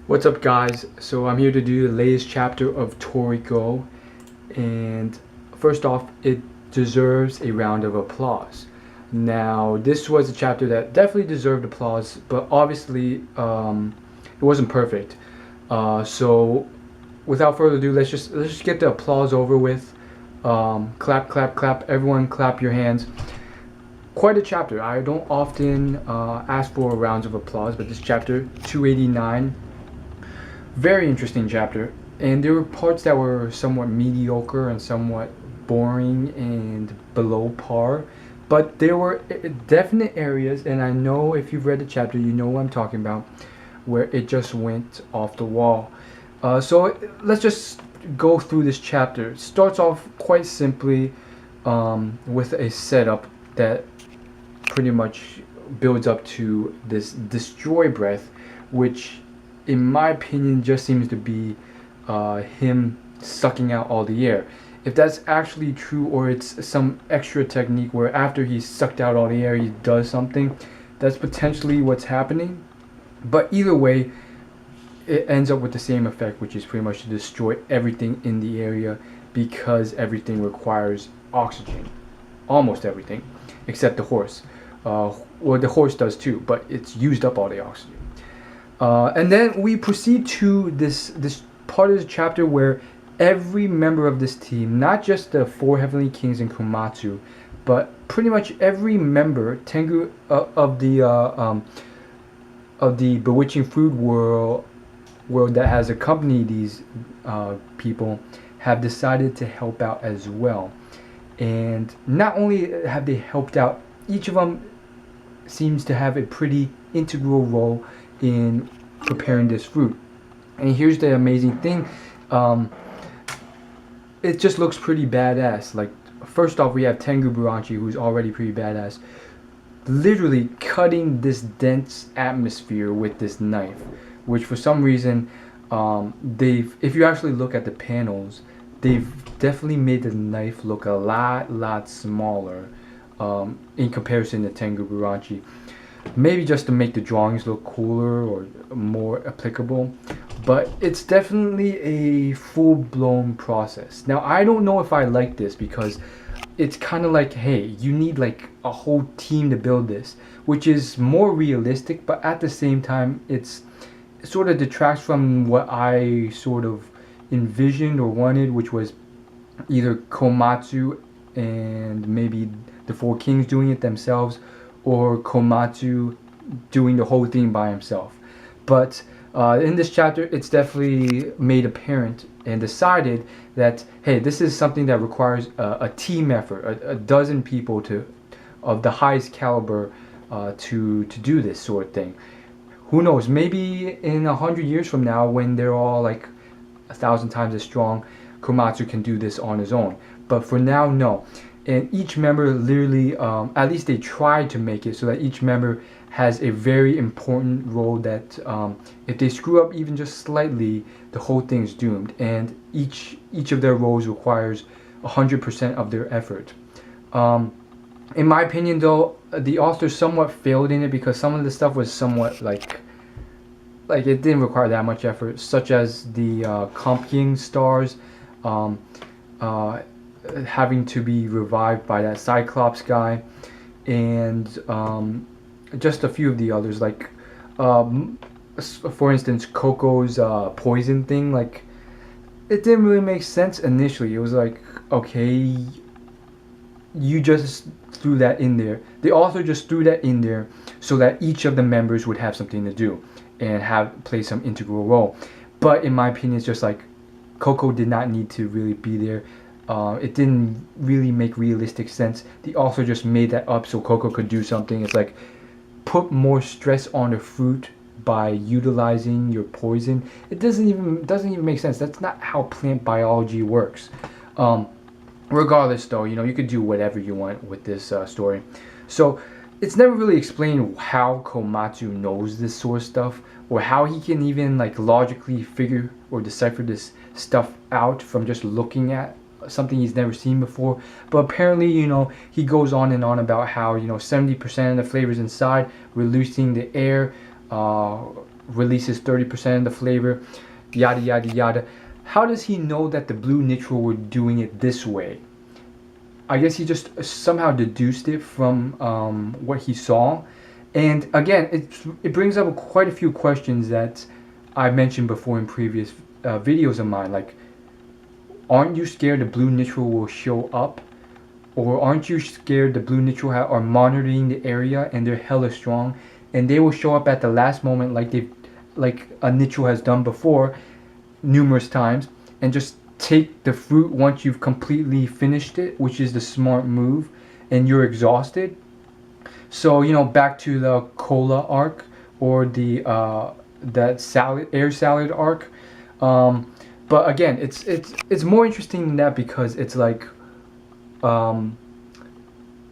What's up, guys? So I'm here to do the latest chapter of Toriko, and first off, it deserves a round of applause. Now, this was a chapter that definitely deserved applause, but obviously it wasn't perfect. So without further ado, let's just get the applause over with. Clap, clap, clap! Everyone, clap your hands. Quite a chapter. I don't often ask for rounds of applause, but this chapter 289. Very interesting chapter, and there were parts that were somewhat mediocre and somewhat boring and below par, but there were definite areas, and I know if you've read the chapter you know what I'm talking about, where it just went off the wall. So let's just go through this chapter. It starts off quite simply with a setup that pretty much builds up to this destroy breath, which in my opinion just seems to be him sucking out all the air. If that's actually true, or it's some extra technique where after he's sucked out all the air he does something, that's potentially what's happening. But either way, it ends up with the same effect, which is pretty much to destroy everything in the area, because everything requires oxygen. Almost everything, except the horse. Well, the horse does too, but it's used up all the oxygen. And then we proceed to this part of the chapter where every member of this team, not just the four Heavenly Kings and Komatsu, but pretty much every member Tengu of the bewitching food world that has accompanied these people, have decided to help out as well. And not only have they helped out, each of them seems to have a pretty integral role in preparing this fruit. And here's the amazing thing, it just looks pretty badass. Like, first off, we have Tengu Buranchi, who's already pretty badass, literally cutting this dense atmosphere with this knife, which for some reason if you actually look at the panels, they've definitely made the knife look a lot smaller in comparison to Tengu Buranchi. Maybe just to make the drawings look cooler or more applicable, but it's definitely a full-blown process. Now, I don't know if I like this, because it's kind of like, hey, you need like a whole team to build this, which is more realistic, but at the same time it sort of detracts from what I sort of envisioned or wanted, which was either Komatsu and maybe the Four Kings doing it themselves, or Komatsu doing the whole thing by himself. But in this chapter, it's definitely made apparent and decided that, hey, this is something that requires a team effort, a dozen people of the highest caliber to do this sort of thing. Who knows? Maybe in 100 years from now, when they're all like 1,000 times as strong, Komatsu can do this on his own. But for now, no. And each member literally, at least they try to make it so that each member has a very important role that if they screw up even just slightly, the whole thing's doomed. And each of their roles requires 100% of their effort. In my opinion, though, the author somewhat failed in it, because some of the stuff was somewhat like it didn't require that much effort, such as the Compking stars having to be revived by that Cyclops guy, and just a few of the others, like for instance Coco's poison thing. Like, it didn't really make sense initially. It was like, okay, you just threw that in there. The author just threw that in there so that each of the members would have something to do and play some integral role. But in my opinion, it's just like Coco did not need to really be there. It didn't really make realistic sense. The author just made that up so Coco could do something. It's like, put more stress on the fruit by utilizing your poison. It doesn't even make sense. That's not how plant biology works. Regardless, though, you could do whatever you want with this story. So it's never really explained how Komatsu knows this sort of stuff, or how he can even like logically figure or decipher this stuff out from just looking at something he's never seen before. But apparently, he goes on and on about how 70% of the flavors inside, releasing the air, releases 30% of the flavor, yada yada yada. How does he know that the blue nitro were doing it this way? I guess he just somehow deduced it from what he saw. And again, it brings up quite a few questions that I mentioned before in previous videos of mine. Like, aren't you scared the blue nitro will show up? Or aren't you scared the blue nitro are monitoring the area and they're hella strong, and they will show up at the last moment like a nitro has done before numerous times, and just take the fruit once you've completely finished it, which is the smart move, and you're exhausted. So, you know, back to the cola arc, or the that air salad arc. But again, it's more interesting than that, because it's like,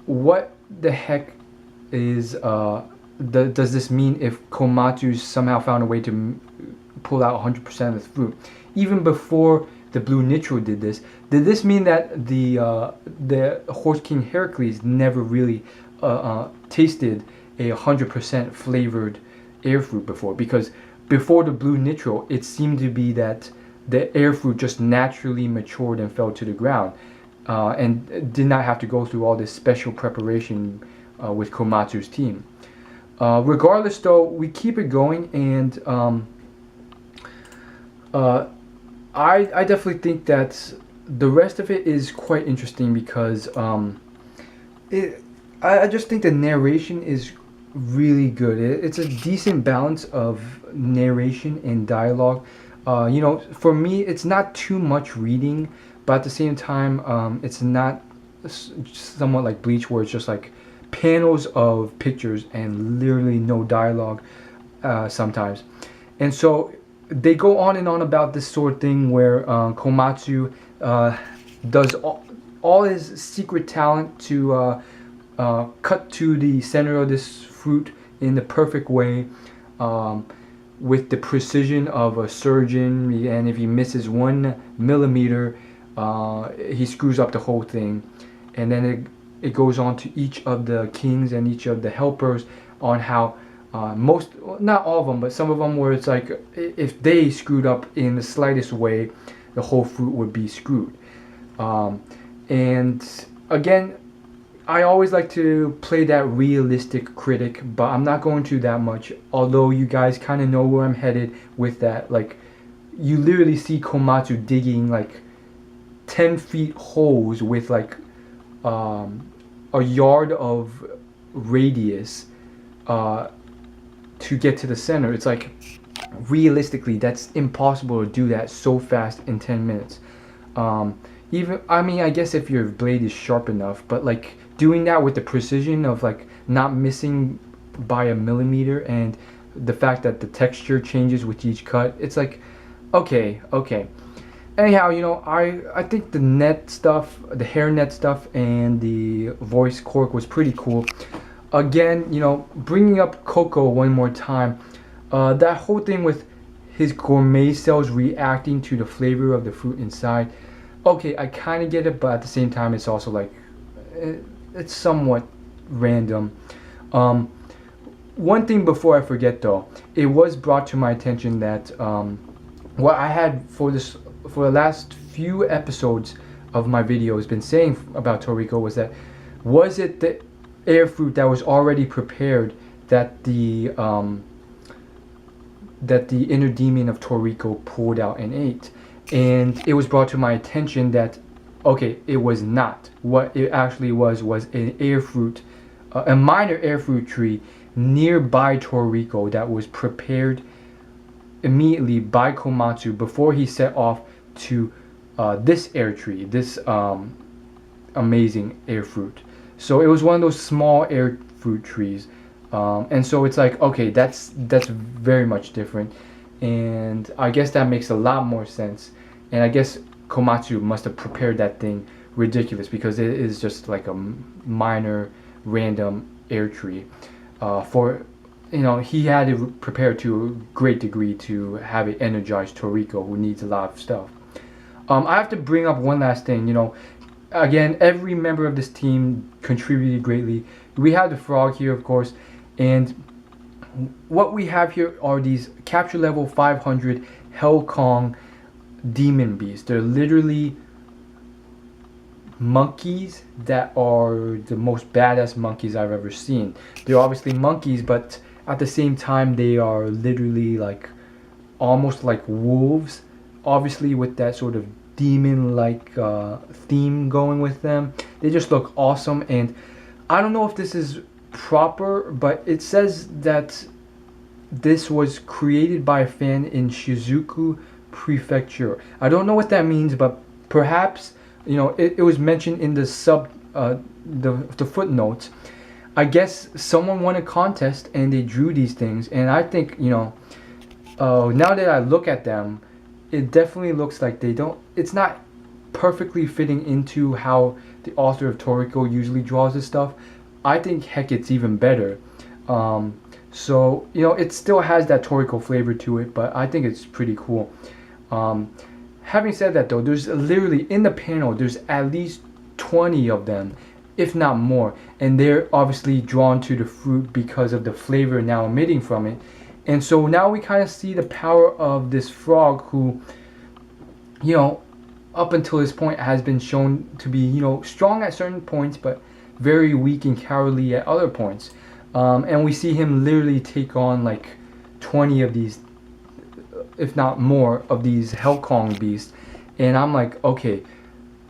what the heck is does this mean if Komatsu somehow found a way to pull out 100% of the fruit? Even before the blue nitro did this mean that the Horse King Heracles never really tasted a 100% flavored air fruit before? Because before the blue nitro, it seemed to be that the air fruit just naturally matured and fell to the ground, and did not have to go through all this special preparation with Komatsu's team. Regardless though, we keep it going, and I definitely think that the rest of it is quite interesting, because I just think the narration is really good. It's a decent balance of narration and dialogue. You know, for me, it's not too much reading, but at the same time, it's not somewhat like Bleach, where it's just like panels of pictures and literally no dialogue sometimes. And so they go on and on about this sort of thing where Komatsu does all his secret talent to cut to the center of this fruit in the perfect way, with the precision of a surgeon, and if he misses 1 millimeter, he screws up the whole thing. And then it goes on to each of the kings and each of the helpers on how not all of them, but some of them, where it's like if they screwed up in the slightest way, the whole fruit would be screwed. And again, I always like to play that realistic critic, but I'm not going to that much, although you guys kind of know where I'm headed with that. Like, you literally see Komatsu digging like 10 feet holes with like a yard of radius to get to the center. It's like, realistically, that's impossible to do that so fast in 10 minutes. Even, I mean, I guess if your blade is sharp enough, but like doing that with the precision of like not missing by a millimeter, and the fact that the texture changes with each cut, it's like, okay. Anyhow, you know, I think the net stuff, the hairnet stuff, and the voice quirk was pretty cool. Again, you know, bringing up Coco one more time, that whole thing with his gourmet cells reacting to the flavor of the fruit inside. Okay, I kind of get it, but at the same time, it's also like, it's somewhat random. One thing before I forget though, it was brought to my attention that what I had for the last few episodes of my videos been saying about Toriko was it the air fruit that was already prepared that the inner demon of Toriko pulled out and ate? And it was brought to my attention that, okay, it was not. What it actually was an air fruit, a minor air fruit tree nearby Toriko that was prepared immediately by Komatsu before he set off to this air tree, this amazing air fruit. So it was one of those small air fruit trees, and so it's like, okay, that's very much different, and I guess that makes a lot more sense. And I guess Komatsu must have prepared that thing ridiculous, because it is just like a minor random air tree. For, you know, he had it prepared to a great degree to have it energize Toriko, who needs a lot of stuff. I have to bring up one last thing. You know, again, every member of this team contributed greatly. We have the frog here, of course, and what we have here are these capture level 500 Hellkong demon beasts. They're literally monkeys that are the most badass monkeys I've ever seen. They're obviously monkeys, but at the same time they are literally like almost like wolves, obviously with that sort of demon like theme going with them. They just look awesome, and I don't know if this is proper, but it says that this was created by a fan in Shizuku Prefecture. I don't know what that means, but perhaps, you know, it was mentioned in the the footnotes. I guess someone won a contest and they drew these things, and I think, you know, now that I look at them, it definitely looks like it's not perfectly fitting into how the author of Toriko usually draws this stuff. I think, heck, it's even better. So, you know, it still has that Toriko flavor to it, but I think it's pretty cool. Having said that, though, there's literally, in the panel, there's at least 20 of them, if not more, and they're obviously drawn to the fruit because of the flavor now emitting from it. And so now we kind of see the power of this frog who, you know, up until this point has been shown to be, you know, strong at certain points, but very weak and cowardly at other points. And we see him literally take on like 20 of these, if not more, of these Hellkong beasts. And I'm like, okay,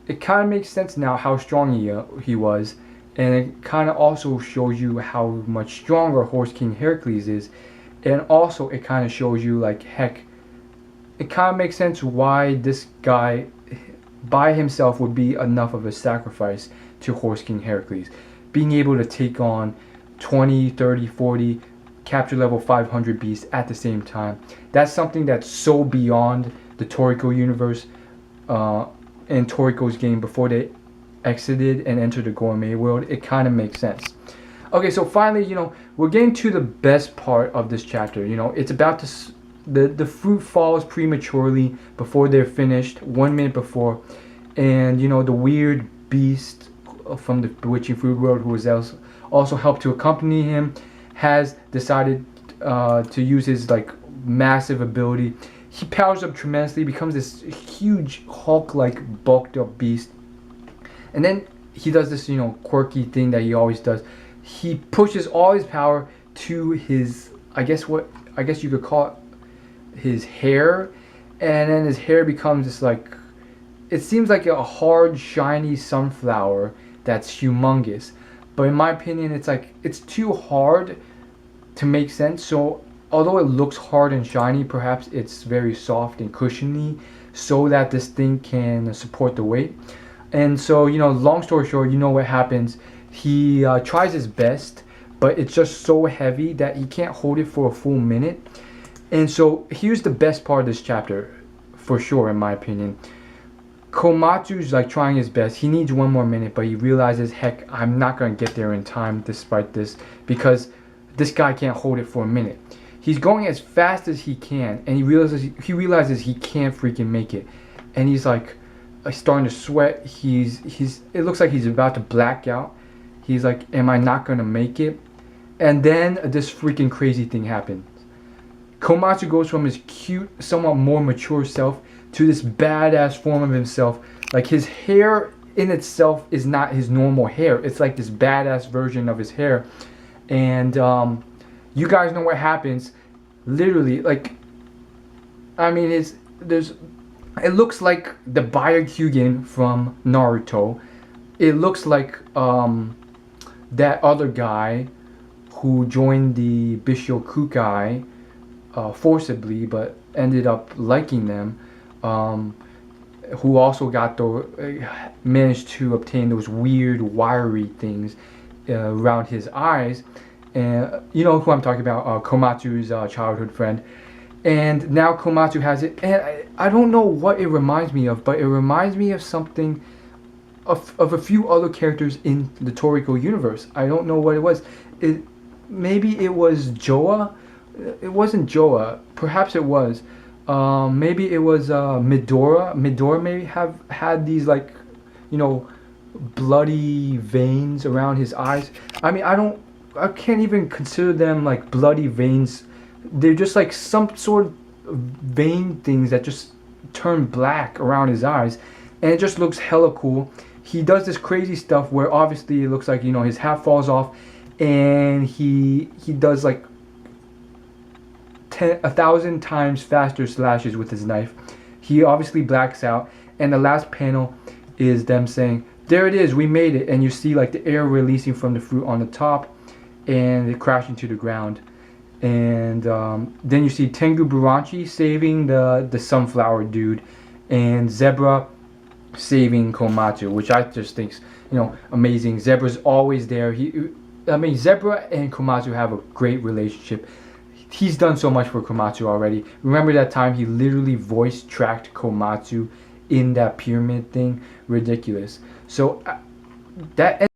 it kind of makes sense now how strong he was. And it kind of also shows you how much stronger Horse King Heracles is. And also it kind of shows you, like, heck, it kind of makes sense why this guy by himself would be enough of a sacrifice to Horse King Heracles. Being able to take on 20, 30, 40 capture level 500 beasts at the same time. That's something that's so beyond the Toriko universe and Toriko's game before they exited and entered the gourmet world. It kind of makes sense. Okay, so finally, you know, we're getting to the best part of this chapter. You know, it's about to, the fruit falls prematurely before they're finished, 1 minute before, and, you know, the weird beast from the bewitching fruit world, who has also helped to accompany him, has decided to use his, like, massive ability. He powers up tremendously, becomes this huge Hulk-like bulked up beast, and then he does this, you know, quirky thing that he always does. He pushes all his power to his, I guess you could call it his hair, and then his hair becomes this, like, it seems like a hard, shiny sunflower that's humongous. But in my opinion, it's like, it's too hard to make sense. So although it looks hard and shiny, perhaps it's very soft and cushiony so that this thing can support the weight. And so, you know, long story short, you know what happens. He tries his best, but it's just so heavy that he can't hold it for a full minute. And so here's the best part of this chapter, for sure, in my opinion. Komatsu's like trying his best. He needs 1 more minute, but he realizes, heck, I'm not going to get there in time despite this, because this guy can't hold it for a minute. He's going as fast as he can, and he realizes he can't freaking make it. And he's like starting to sweat. It looks like he's about to black out. He's like, am I not going to make it? And then this freaking crazy thing happens. Komatsu goes from his cute, somewhat more mature self to this badass form of himself. Like, his hair in itself is not his normal hair. It's like this badass version of his hair. And you guys know what happens. Literally, like, I mean, it looks like the Byakugan from Naruto. It looks like that other guy who joined the Bishokukai forcibly, but ended up liking them, who also managed to obtain those weird wiry things around his eyes. And you know who I'm talking about, Komatsu's childhood friend. And now Komatsu has it, and I don't know what it reminds me of, but it reminds me of something of a few other characters in the Toriko universe. I don't know what it was. Maybe it was Joa. It wasn't Joa. Perhaps it was. Maybe it was Midora. Midora maybe have had these, like, you know, bloody veins around his eyes. I mean, I don't I can't even consider them like bloody veins. They're just like some sort of vein things that just turn black around his eyes, and it just looks hella cool. He does this crazy stuff where obviously it looks like, you know, his hat falls off, and he does like 1,000 times faster slashes with his knife. He obviously blacks out, and the last panel is them saying, "There it is, we made it," and you see like the air releasing from the fruit on the top, and it crashing to the ground. And then you see Tengu Buranchi saving the sunflower dude, and Zebra saving Komatsu, which I just think's, you know, amazing. Zebra's always there. I mean, Zebra and Komatsu have a great relationship. He's done so much for Komatsu already. Remember that time he literally voice tracked Komatsu in that pyramid thing? Ridiculous. So that